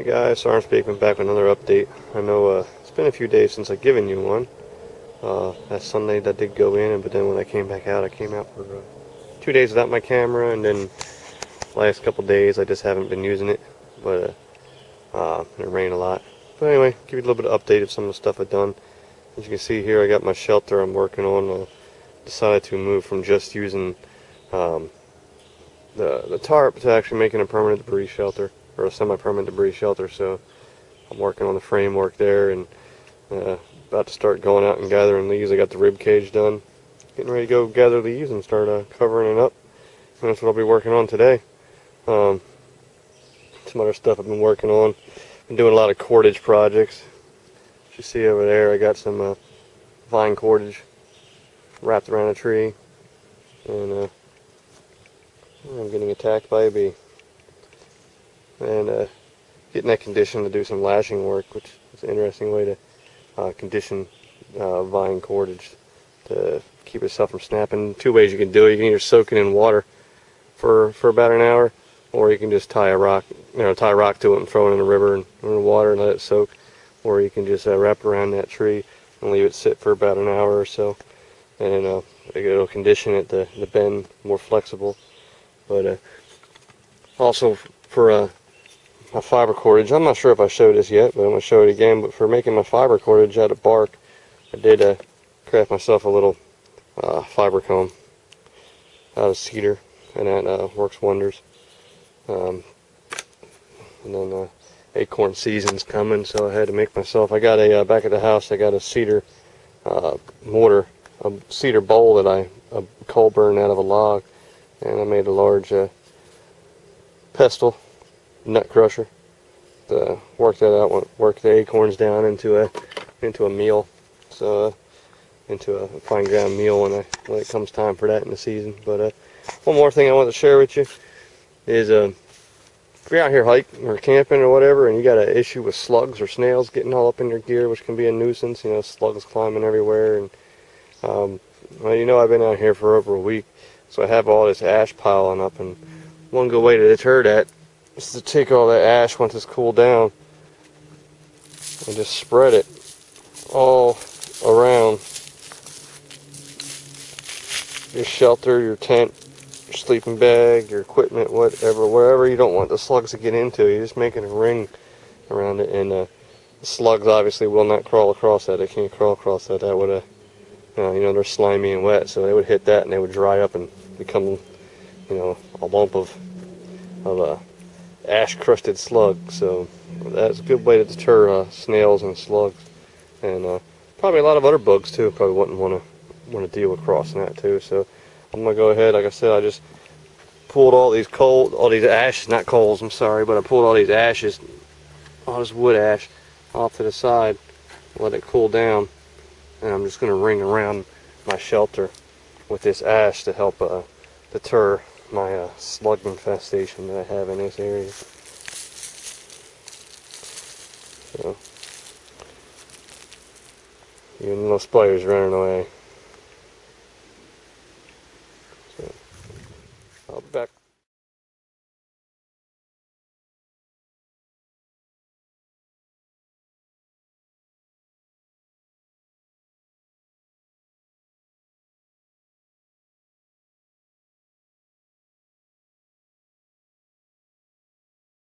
Guys, Sergeant speaking, back with another update. I know it's been a few days since I've given you one. That Sunday that did go in, but then when I came back out, I came out for 2 days without my camera, and then last couple days I just haven't been using it, but it rained a lot. But anyway, give you a little bit of update of some of the stuff I've done. As you can see here, I got my shelter I'm working on. Decided to move from just using the tarp to actually making a permanent debris shelter, or a semi-permanent debris shelter. So I'm working on the framework there, and about to start going out and gathering leaves. I got the rib cage done, getting ready to go gather leaves and start covering it up. And that's what I'll be working on today. Some other stuff I've been working on. Been doing a lot of cordage projects. As you see over there, I got some vine cordage wrapped around a tree, and I'm getting attacked by a bee. And getting that conditioned to do some lashing work, which is an interesting way to condition vine cordage to keep itself from snapping. Two ways you can do it. You can either soak it in water for about an hour, or you can just tie a rock to it and throw it in the river and in the water and let it soak. Or you can just wrap it around that tree and leave it sit for about an hour or so, and it'll condition it to bend more flexible. But also for my fiber cordage, I'm not sure if I showed this yet, but I'm going to show it again. But for making my fiber cordage out of bark, I did craft myself a little fiber comb out of cedar, and that works wonders. And then acorn season's coming, so I had to make myself. I got a back at the house. I got a cedar mortar, a cedar bowl that I coal burned out of a log, and I made a large pestle nut crusher to work that out. Work the acorns down into a meal, so into a fine ground meal when it comes time for that in the season. But one more thing I want to share with you is if you're out here hiking or camping or whatever, and you got an issue with slugs or snails getting all up in your gear, which can be a nuisance, slugs climbing everywhere, and well, I've been out here for over a week, so I have all this ash piling up, and one good way to deter that is to take all that ash once it's cooled down and just spread it all around your shelter, your tent, your sleeping bag, your equipment, whatever, wherever you don't want the slugs to get into. You're just making a ring around it, and the slugs obviously will not crawl across that. They can't crawl across that. That would they're slimy and wet, so they would hit that and they would dry up and become a lump of ash crusted slug. So that's a good way to deter snails and slugs, and probably a lot of other bugs too. Probably wouldn't want to deal with crossing that too. So I'm gonna go ahead. Like I said, I just pulled all these ashes, not coals, I'm sorry, but I pulled all these ashes, all this wood ash off to the side, let it cool down, and I'm just gonna ring around my shelter with this ash to help deter my slug infestation that I have in this area. So even little spiders running away.